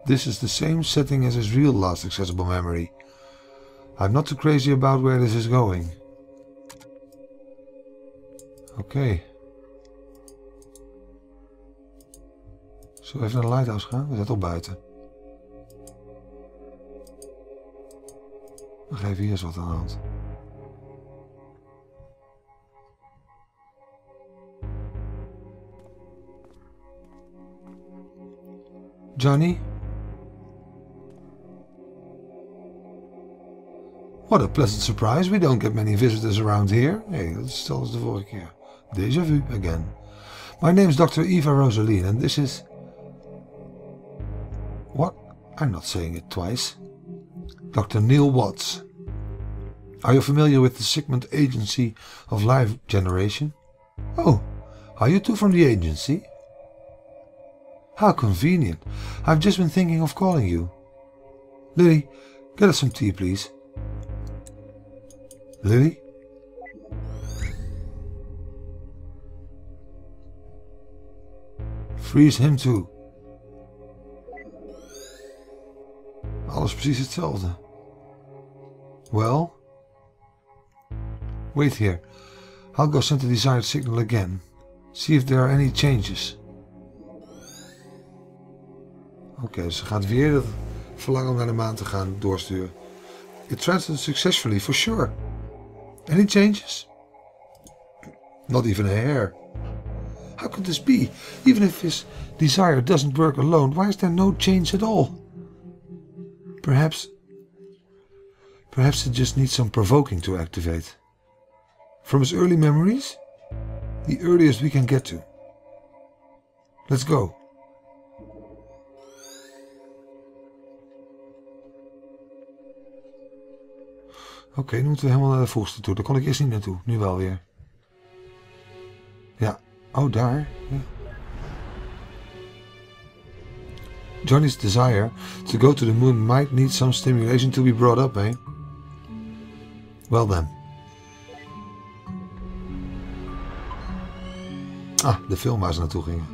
This is the same setting as his real last accessible memory. I'm not too crazy about where this is going. Oké. Zullen we even naar de lighthouse gaan? We zitten al buiten. Wacht even, hier is wat aan de hand. Johnny? What a pleasant surprise. We don't get many visitors around here. Hey, dat is hetzelfde als de vorige keer. Déjà vu again. My name's Dr. Eva Rosalene and this is... What? I'm not saying it twice. Dr. Neil Watts. Are you familiar with the Sigmund Agency of Life Generation? Oh, are you two from the agency? How convenient. I've just been thinking of calling you. Lily, get us some tea, please. Lily? Freeze him too. Alles precies hetzelfde. Well? Wait here. I'll go send the desired signal again. See if there are any changes. Oké, dus ze gaat weer dat verlangen om naar de maan te gaan doorsturen. It translated successfully, for sure. Any changes? Not even a hair. How could this be? Even if his desire doesn't work alone, why is there no change at all? Perhaps it just needs some provoking to activate. From his early memories? The earliest we can get to. Let's go. Oké, nu moeten we helemaal naar de vroegste toe. Daar kon ik eerst niet naartoe. Nu wel weer. Ja. Oh, daar. Ja. Johnny's desire to go to the moon might need some stimulation to be brought up, eh? Well then. Ah, de film waar ze naartoe gingen.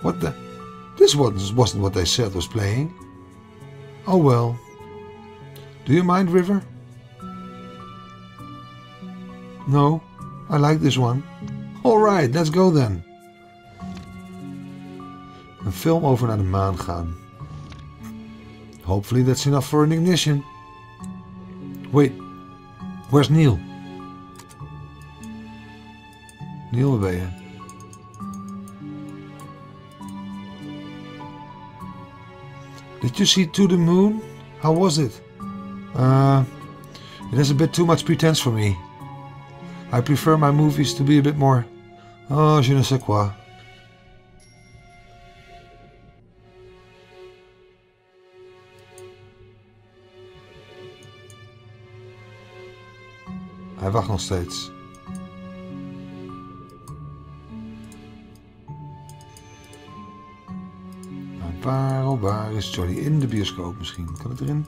What the... This wasn't what they said was playing. Oh well. Do you mind, River? No, I like this one. Alright, let's go then. Een film over naar de maan gaan. Hopefully that's enough for an ignition. Wait, where's Neil? Neil, waar ben je? Did you see To the Moon? How was it? It has a bit too much pretense for me. I prefer my movies to be a bit more... Oh, je ne sais quoi. Hij wacht nog steeds. Waar is Johnny? In de bioscoop misschien. Kan het erin?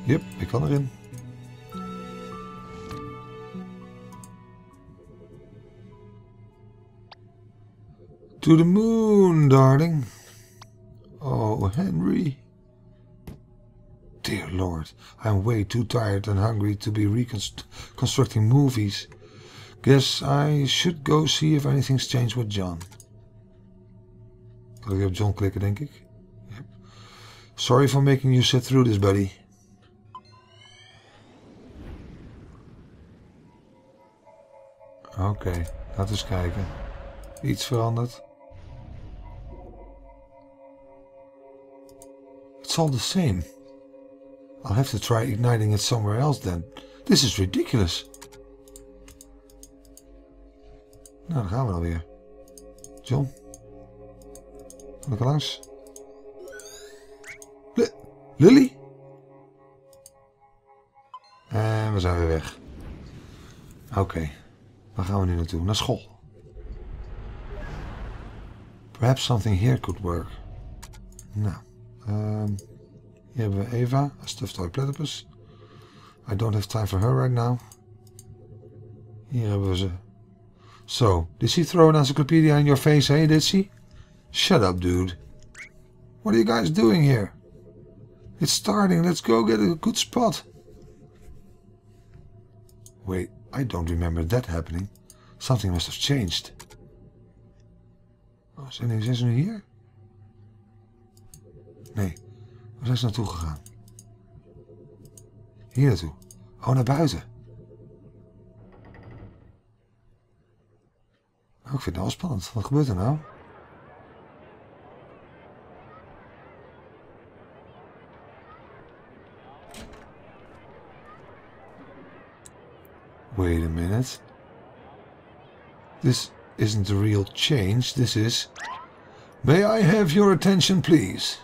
Yep, ik kan erin. To the moon, darling. Oh, Henry. Dear Lord, I'm way too tired and hungry to be reconstructing movies. Guess I should go see if anything's changed with John. Kan ik weer op John klikken, denk ik? Yep. Sorry for making you sit through this, buddy. Oké, laten we eens kijken. Iets veranderd. It's all the same. I'll have to try igniting it somewhere else then. This is ridiculous. Nou, dan gaan we alweer. John. Kan ik er langs? Lily? En we zijn weer weg. Oké. Waar gaan we nu naartoe? Naar school. Perhaps something here could work. Nou. Hier hebben we Eva. A stuffed toy platypus. I don't have time for her right now. Hier hebben we ze. So, did she throw an encyclopedia in your face, hey, did she? Shut up, dude. What are you guys doing here? It's starting, let's go get a good spot. Wait, I don't remember that happening. Something must have changed. Oh, zijn ze nu hier? Nee, waar zijn ze naartoe gegaan? Hier naartoe. Oh, naar buiten. Oh, ik vind het wel spannend. Wat gebeurt er nou? Wait a minute. This isn't the real change. This is... May I have your attention, please?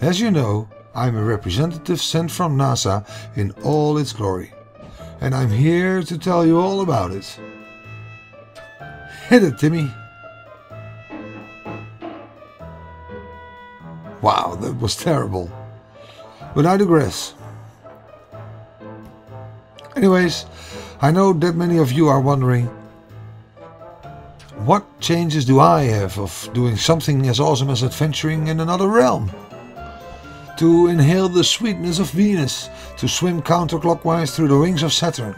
As you know, I'm a representative sent from NASA in all its glory. And I'm here to tell you all about it. Hit it, Timmy. Wow, that was terrible. But I digress. Anyways, I know that many of you are wondering, what chances do I have of doing something as awesome as adventuring in another realm? To inhale the sweetness of Venus, to swim counterclockwise through the rings of Saturn,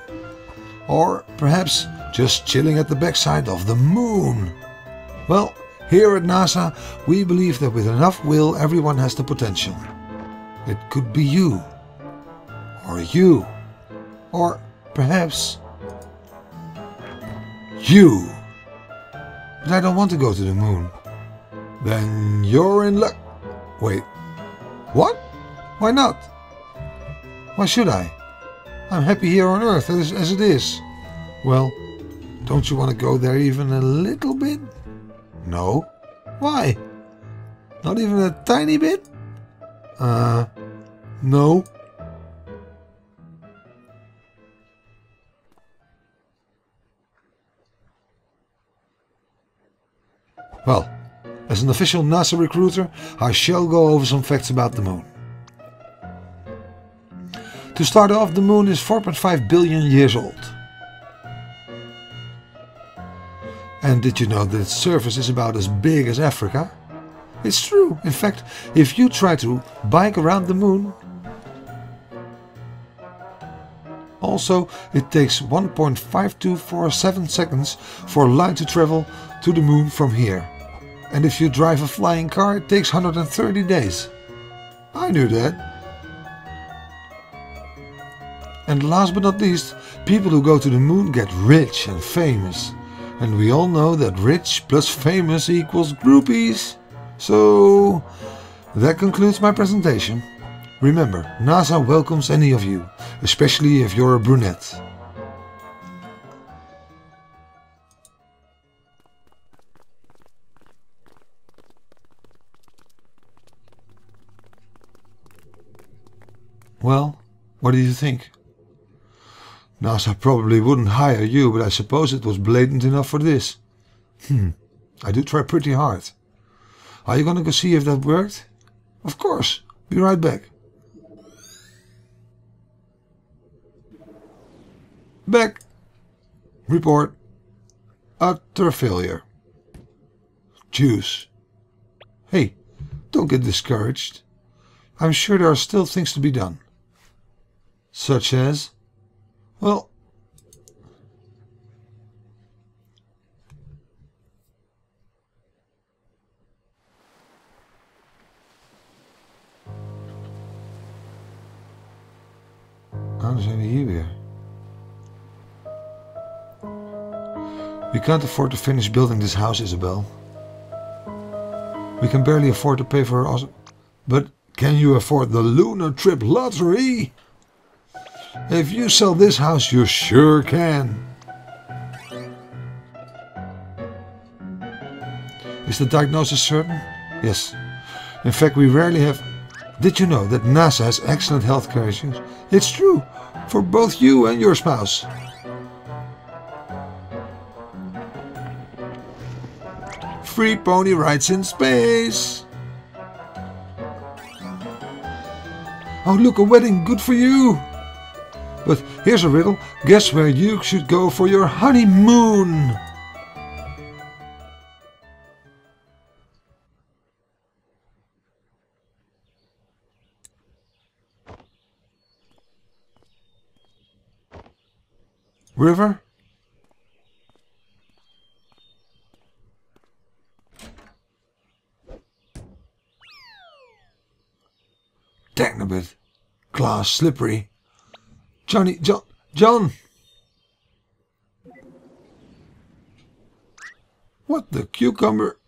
or perhaps just chilling at the backside of the moon. Well, here at NASA, we believe that with enough will, everyone has the potential. It could be you, or perhaps you. But I don't want to go to the moon. Then you're in luck. Wait, what? Why not? Why should I? I'm happy here on Earth as it is. Well, don't you want to go there even a little bit? No. Why? Not even a tiny bit? No. Well, as an official NASA recruiter, I shall go over some facts about the moon. To start off, the moon is 4.5 billion years old. And did you know that its surface is about as big as Africa? It's true. In fact, if you try to bike around the moon... Also, it takes 1.5247 seconds for light to travel to the moon from here. And if you drive a flying car, it takes 130 days. I knew that. And last but not least, people who go to the moon get rich and famous. And we all know that rich plus famous equals groupies. So, that concludes my presentation. Remember, NASA welcomes any of you, especially if you're a brunette. Well, what do you think? NASA probably wouldn't hire you, but I suppose it was blatant enough for this. I do try pretty hard. Are you gonna go see if that worked? Of course. Be right back. Back. Report. Utter failure. Juice. Hey, don't get discouraged. I'm sure there are still things to be done. Such as... Well... Dan zijn we hier weer. We can't afford to finish building this house, Isabel. We can barely afford to pay for our... But can you afford the lunar trip lottery? If you sell this house, you sure can. Is the diagnosis certain? Yes. In fact, we rarely have... Did you know that NASA has excellent healthcare issues? It's true, for both you and your spouse. Free pony rides in space. Oh, look, a wedding, good for you. But here's a riddle. Guess where you should go for your honeymoon? River? Dang a bit. Glass slippery. John! What the cucumber?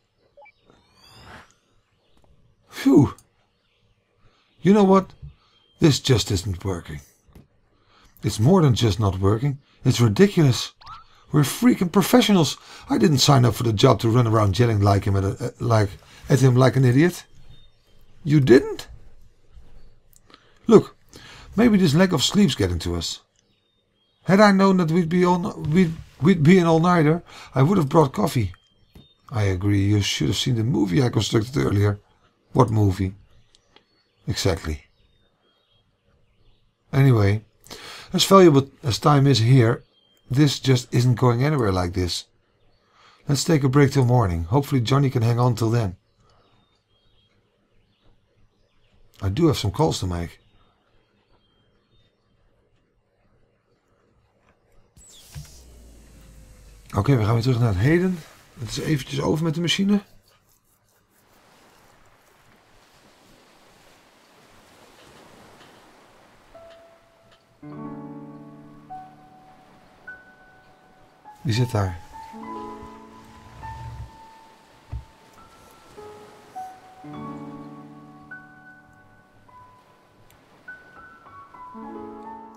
Phew. You know what? This just isn't working. It's more than just not working. It's ridiculous. We're freaking professionals. I didn't sign up for the job to run around yelling like him at him like an idiot. You didn't? Look, maybe this lack of sleep's getting to us. Had I known that we'd be an all-nighter, I would have brought coffee. I agree. You should have seen the movie I constructed earlier. What movie? Exactly. Anyway, as valuable as time is here, this just isn't going anywhere like this. Let's take a break till morning. Hopefully Johnny can hang on till then. I do have some calls to make. Oké, we gaan weer terug naar het heden. Het is eventjes over met de machine. Wie zit daar?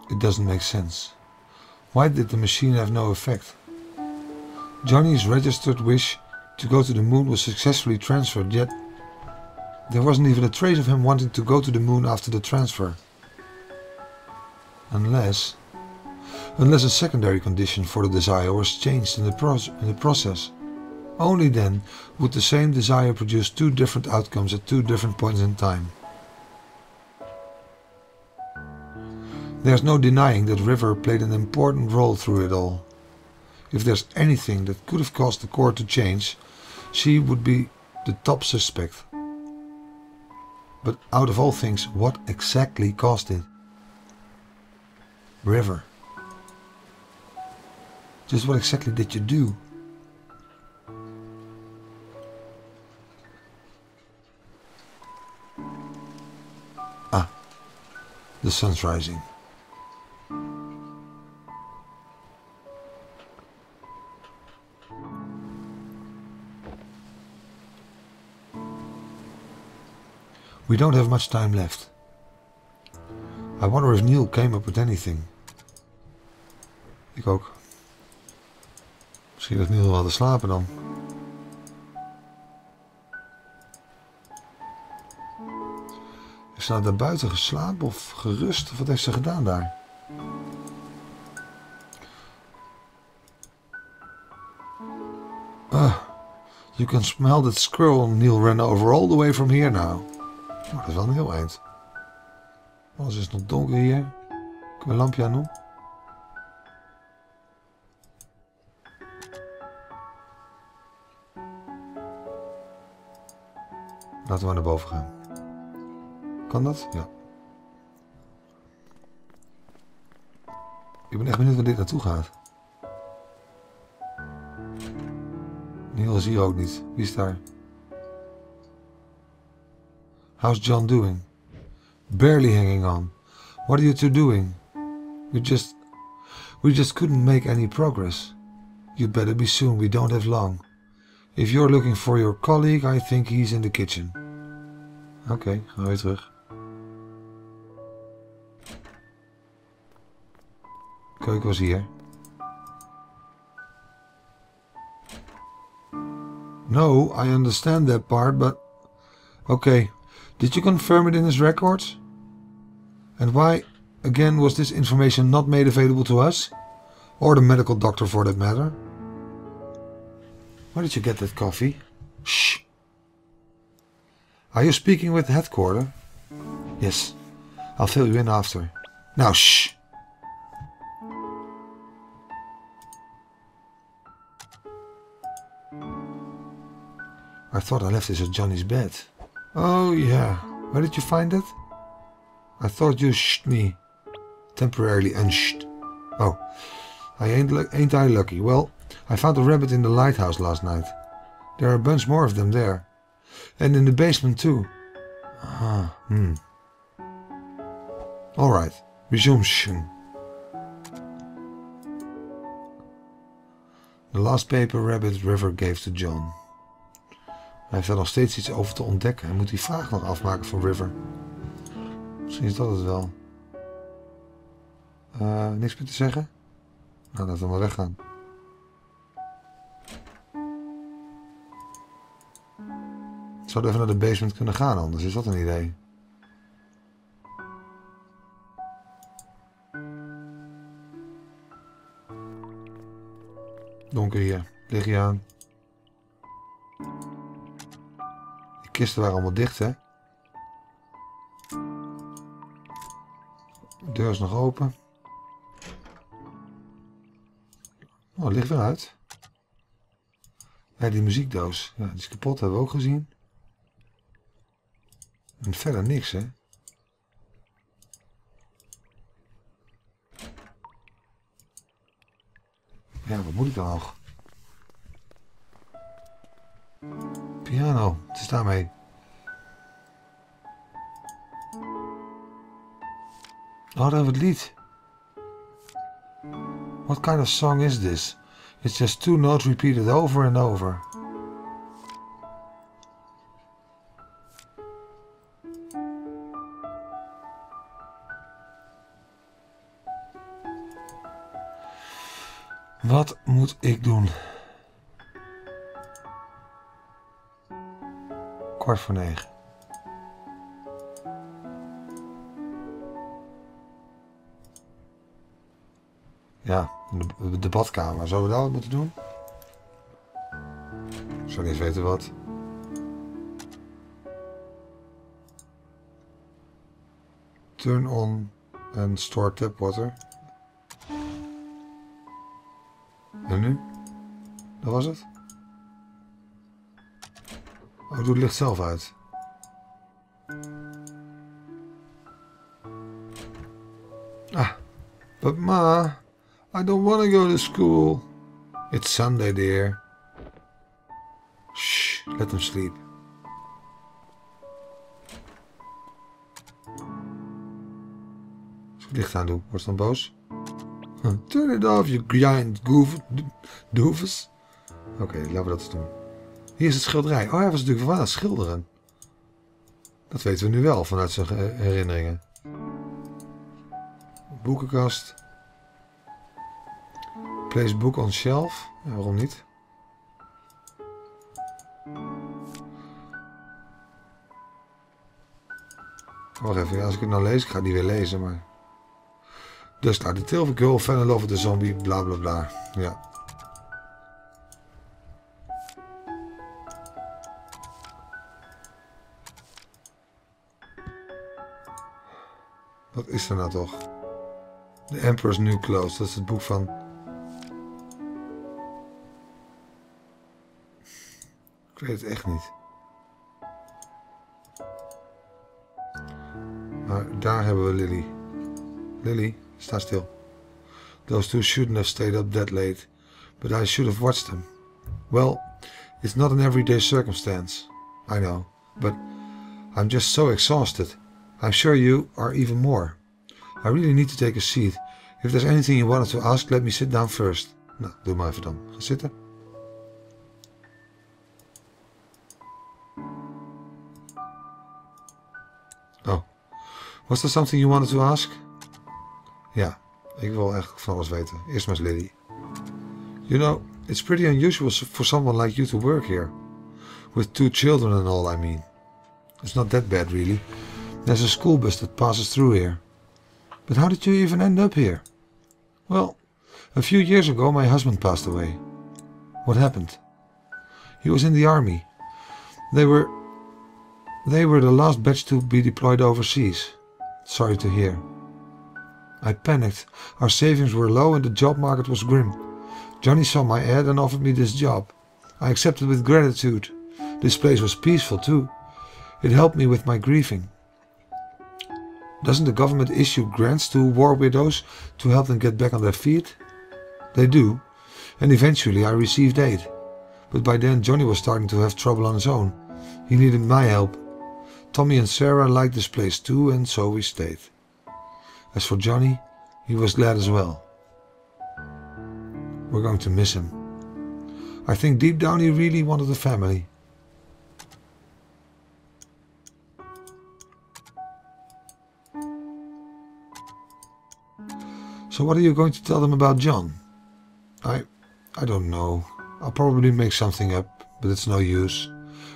It doesn't make sense. Why did the machine have no effect? Johnny's registered wish to go to the moon was successfully transferred, yet there wasn't even a trace of him wanting to go to the moon after the transfer. Unless a secondary condition for the desire was changed in the process. Only then would the same desire produce two different outcomes at two different points in time. There's no denying that River played an important role through it all. If there's anything that could have caused the core to change, she would be the top suspect. But out of all things, what exactly caused it? River. Just what exactly did you do? Ah, the sun's rising. We don't have much time left. I wonder if Neil came up with anything. Ik ook. Misschien dat Neil wel te slapen dan. Is ze nou daar buiten geslapen of gerust? Of wat heeft ze gedaan daar? You can smell that squirrel Neil ran over all the way from here now. Oh, dat is wel een heel eind. Alles is nog donker hier. Ik heb een lampje aan doen. Laten we maar naar boven gaan. Kan dat? Ja. Ik ben echt benieuwd waar dit naartoe gaat. Neil is hier ook niet. Wie is daar? How's John doing? Barely hanging on. What are you two doing? We just couldn't make any progress. You'd better be soon, we don't have long. If you're looking for your colleague, I think he's in the kitchen. Oké, gaan we weer terug. De keuken was hier. No, I understand that part, but... Okay, did you confirm it in his records? And why, again, was this information not made available to us? Or the medical doctor for that matter? Where did you get that coffee? Shh! Are you speaking with headquarters? Yes, I'll fill you in after. Now, shh! I thought I left this at Johnny's bed. Oh yeah, where did you find it? I thought you shed me. Temporarily unshed. Oh, ain't I lucky? Well, I found a rabbit in the lighthouse last night. There are a bunch more of them there. And in the basement too. Alright, resumption. The last paper rabbit River gave to John. Hij heeft daar nog steeds iets over te ontdekken. Hij moet die vraag nog afmaken van River. Misschien is dat het wel. Niks meer te zeggen? Nou, laten we maar weggaan. Zouden we even naar de basement kunnen gaan, anders is dat een idee. Donker hier. Lig je aan. Die kisten waren allemaal dicht, hè? De deur is nog open. Oh, het ligt weer uit. Ja, die muziekdoos. Ja, die is kapot, hebben we ook gezien. En verder niks, hè? Ja, wat moet ik dan nog? Piano, wat is daarmee? Oh, daar hebben we het lied. What kind of song is this? It's just two notes repeated over and over. Wat moet ik doen? 9:15. Ja, de badkamer. Zouden we daar wat moeten doen? Ik zou niet eens weten wat. Turn on and store tap water. En nu? Dat was het? Oh, doe het licht zelf uit. Ah, but Ma, I don't want to go to school. It's Sunday, dear. Shh, let him sleep. Als ik het licht aan doe, wordt ze dan boos? Turn it off, you giant doofus. Oké, laten we dat eens doen. Hier is het schilderij. Oh, hij was natuurlijk van aan het schilderen. Dat weten we nu wel vanuit zijn herinneringen. Boekenkast. Place book on shelf. Ja, waarom niet? Wacht even, ja, als ik het nou lees, ik ga het niet weer lezen, maar... Dus daar, the tale of a girl fell in love with the zombie, bla bla bla. Ja. Wat is er nou toch? The Emperor's New Clothes, dat is het boek van... Ik weet het echt niet. Maar daar hebben we Lily. Lily, sta stil. Those two shouldn't have stayed up that late, but I should have watched them. Well, it's not an everyday circumstance, I know, but I'm just so exhausted. I'm sure you are even more. I really need to take a seat. If there's anything you wanted to ask, let me sit down first. Nou, doe maar even dan. Ga zitten. Oh. Was there something you wanted to ask? Ja, ik wil echt van alles weten. Eerst maar eens Lily. You know, it's pretty unusual for someone like you to work here. With 2 children and all, I mean. It's not that bad, really. There's a school bus that passes through here. But how did you even end up here? Well, a few years ago my husband passed away. What happened? He was in the army. They were the last batch to be deployed overseas. Sorry to hear. I panicked. Our savings were low and the job market was grim. Johnny saw my ad and offered me this job. I accepted with gratitude. This place was peaceful too. It helped me with my grieving. Doesn't the government issue grants to war widows to help them get back on their feet? They do, and eventually I received aid. But by then Johnny was starting to have trouble on his own. He needed my help. Tommy and Sarah liked this place too, and so we stayed. As for Johnny, he was glad as well. We're going to miss him. I think deep down he really wanted a family. So what are you going to tell them about John? I don't know. I'll probably make something up, but it's no use.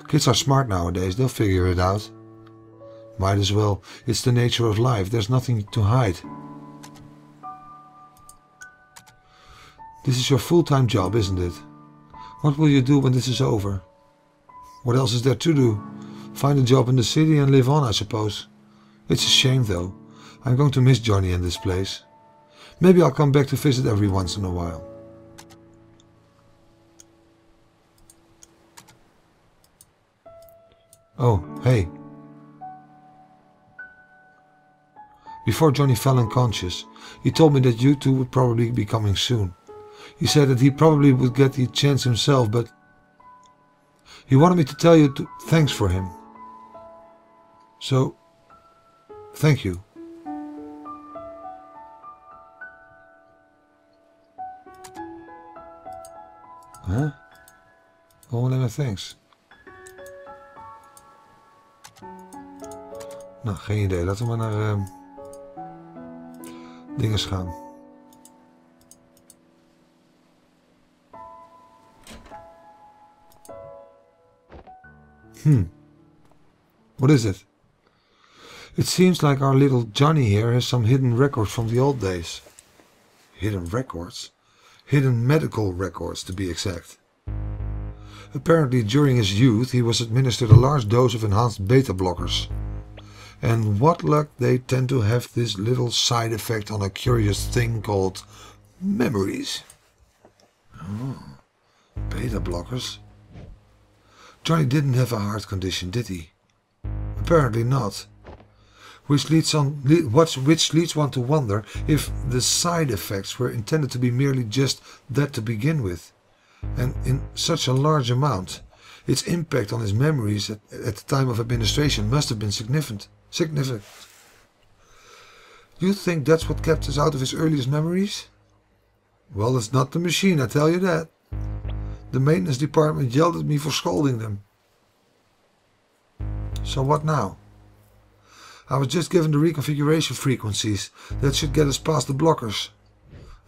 Kids are smart nowadays, they'll figure it out. Might as well. It's the nature of life, there's nothing to hide. This is your full-time job, isn't it? What will you do when this is over? What else is there to do? Find a job in the city and live on, I suppose. It's a shame though. I'm going to miss Johnny and this place. Maybe I'll come back to visit every once in a while. Oh, hey. Before Johnny fell unconscious, he told me that you two would probably be coming soon. He said that he probably would get the chance himself, but he wanted me to tell you thanks for him. So, thank you. Huh? Gewoon alleen maar thanks. Nou, geen idee. Laten we maar naar dinges gaan. What is it? It seems like our little Johnny here has some hidden records from the old days. Hidden records? Hidden medical records, to be exact. Apparently during his youth he was administered a large dose of enhanced beta blockers. And what luck they tend to have this little side effect on a curious thing called memories. Oh, beta blockers? Johnny didn't have a heart condition, did he? Apparently not. Which leads one to wonder if the side effects were intended to be merely just that to begin with. And in such a large amount, its impact on his memories at the time of administration must have been significant. You think that's what kept us out of his earliest memories? Well, it's not the machine, I tell you that. The maintenance department yelled at me for scolding them. So what now? I was just given the reconfiguration frequencies that should get us past the blockers.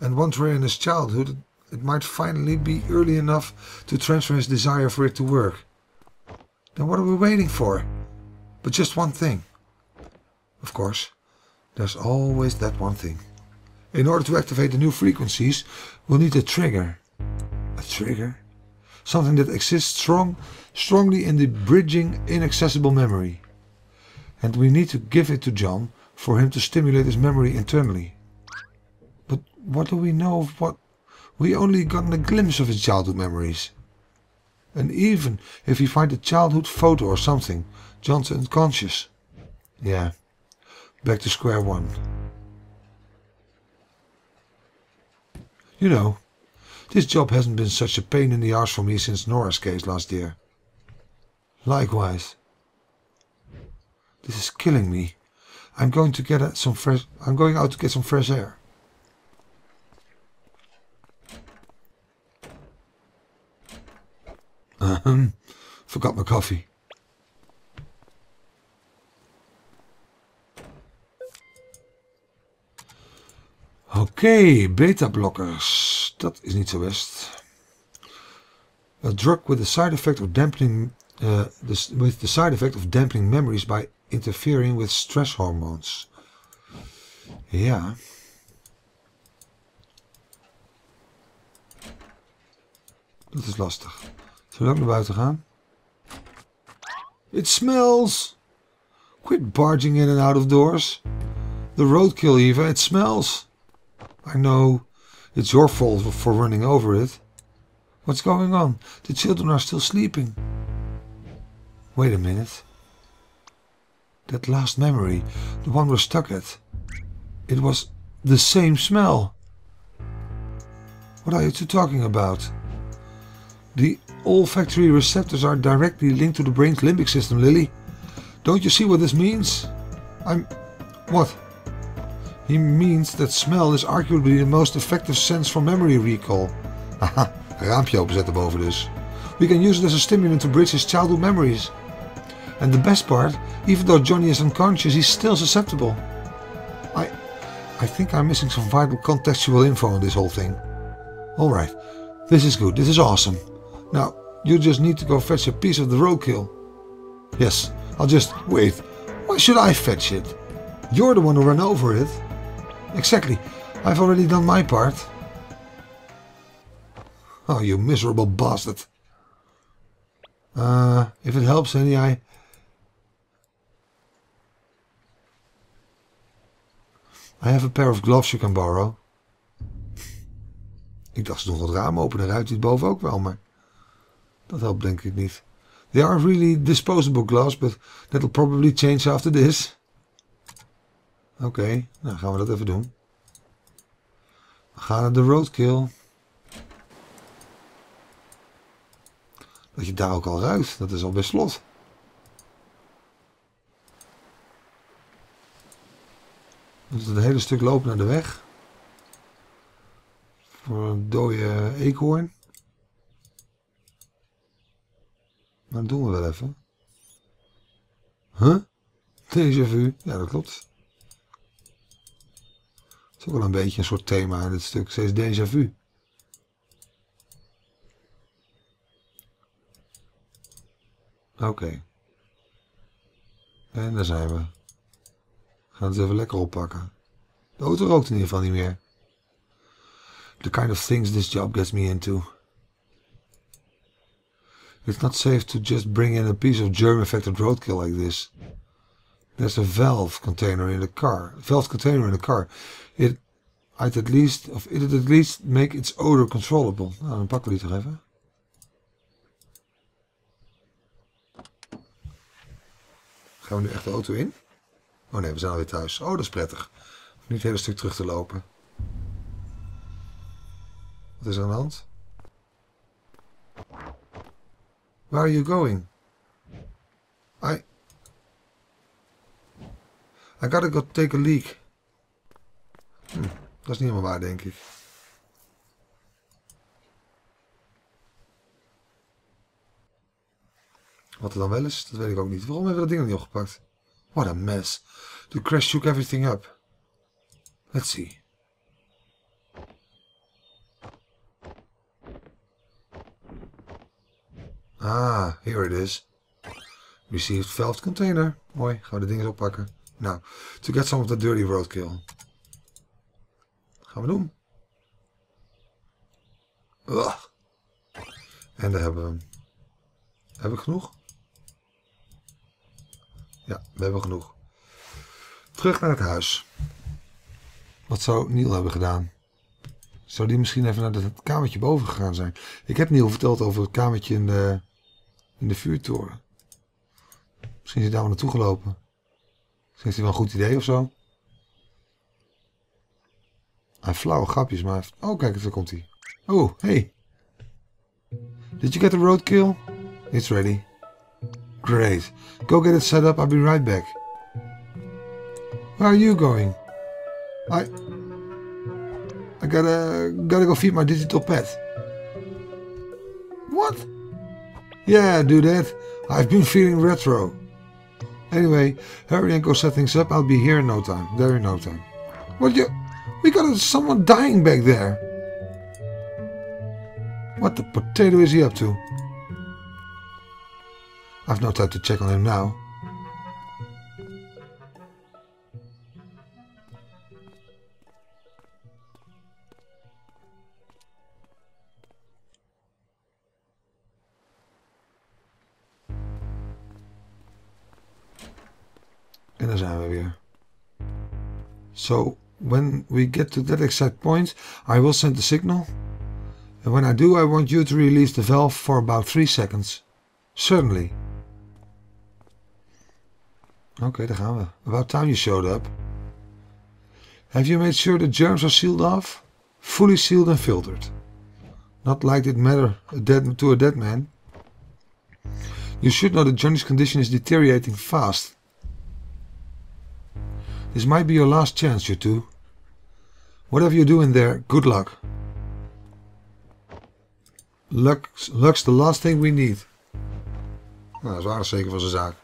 And once we're in his childhood, it might finally be early enough to transfer his desire for it to work. Then what are we waiting for? But just one thing. Of course, there's always that one thing. In order to activate the new frequencies, we'll need a trigger. A trigger? Something that exists strongly in the bridging inaccessible memory. And we need to give it to John for him to stimulate his memory internally. But what do we know of what? We only gotten a glimpse of his childhood memories. And even if we find a childhood photo or something, John's unconscious. Yeah, back to square one. You know, this job hasn't been such a pain in the arse for me since Nora's case last year. Likewise. This is killing me. I'm going out to get some fresh air. Forgot my coffee. Oké, beta blockers. Dat is niet zo best. A drug with the side effect of dampening memories by interfering with stress hormones. Ja. Dat is lastig. Zullen we ook naar buiten gaan? It smells! Quit barging in and out of doors. The roadkill, Eva, it smells. I know. It's your fault for running over it. What's going on? The children are still sleeping. Wait a minute. That last memory, the one we're stuck at. It was the same smell. What are you two talking about? The olfactory receptors are directly linked to the brain's limbic system, Lily. Don't you see what this means? What? He means that smell is arguably the most effective sense for memory recall. Haha, raampje openzetten boven dus. We can use it as a stimulant to bridge his childhood memories. And the best part, even though Johnny is unconscious, he's still susceptible. I think I'm missing some vital contextual info on this whole thing. Alright, this is good, this is awesome. Now, you just need to go fetch a piece of the roadkill. Yes, I'll just wait. Why should I fetch it? You're the one who ran over it. Exactly, I've already done my part. Oh, you miserable bastard. If it helps any, I have a pair of gloves you can borrow. Ik dacht ze nog het raam open en ruit dit boven ook wel, maar dat helpt denk ik niet. They are really disposable gloves, but that'll probably change after this. Oké, nou gaan we dat even doen. We gaan naar de roadkill. Dat je daar ook al ruikt, dat is al bij slot. We moeten een hele stuk lopen naar de weg. Voor een dode eekhoorn. Maar dat doen we wel even. Huh? Déjà vu? Ja, dat klopt. Het is ook wel een beetje een soort thema in dit stuk. Steeds déjà vu. Oké. En daar zijn we. We gaan het even lekker oppakken. De auto rookt in ieder geval niet meer. The kind of things this job gets me into. It's not safe to just bring in a piece of germ-infected roadkill like this. There's a valve container in the car. It'd at least make its odor controllable. Nou, dan pakken we die toch even. Gaan we nu echt de auto in? Oh nee, we zijn alweer thuis. Oh, dat is prettig. Niet het hele stuk terug te lopen. Wat is er aan de hand? Where are you going? I gotta go take a leak. Dat is niet helemaal waar, denk ik. Wat er dan wel is, dat weet ik ook niet. Waarom hebben we dat ding nog niet opgepakt? What a mess. The crash shook everything up. Let's see. Ah, here it is. Received valved container. Mooi, gaan we de dingen oppakken. Nou, to get some of the dirty roadkill. Gaan we doen. Ugh. En daar hebben we hem. Heb ik genoeg? Ja, we hebben genoeg. Terug naar het huis. Wat zou Neil hebben gedaan? Zou die misschien even naar het kamertje boven gegaan zijn? Ik heb Neil verteld over het kamertje in de vuurtoren. Misschien is hij daar wel naartoe gelopen. Misschien heeft hij wel een goed idee of zo. Hij heeft flauwe grapjes, maar hij heeft... Oh, kijk, daar komt hij. Oh, hey. Did you get the roadkill? It's ready. Great. Go get it set up. I'll be right back. Where are you going? I gotta go feed my digital pet. What? Yeah, do that. I've been feeling retro. Anyway, hurry and go set things up. I'll be here in no time. There in no time. What we got someone dying back there. What the potato is he up to? I've no time to check on him now. En daar zijn we weer. So, when we get to that exact point, I will send the signal. And when I do, I want you to release the valve for about 3 seconds. Certainly. Oké, daar gaan we. About time you showed up. Have you made sure the germs are sealed off? Fully sealed and filtered. Not like it matter to a dead man. You should know that Johnny's condition is deteriorating fast. This might be your last chance, you two. Whatever you do in there, good luck. Luck's the last thing we need. Nou, dat is waar zeker van zijn zaak.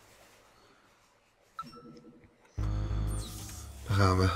Daar gaan we.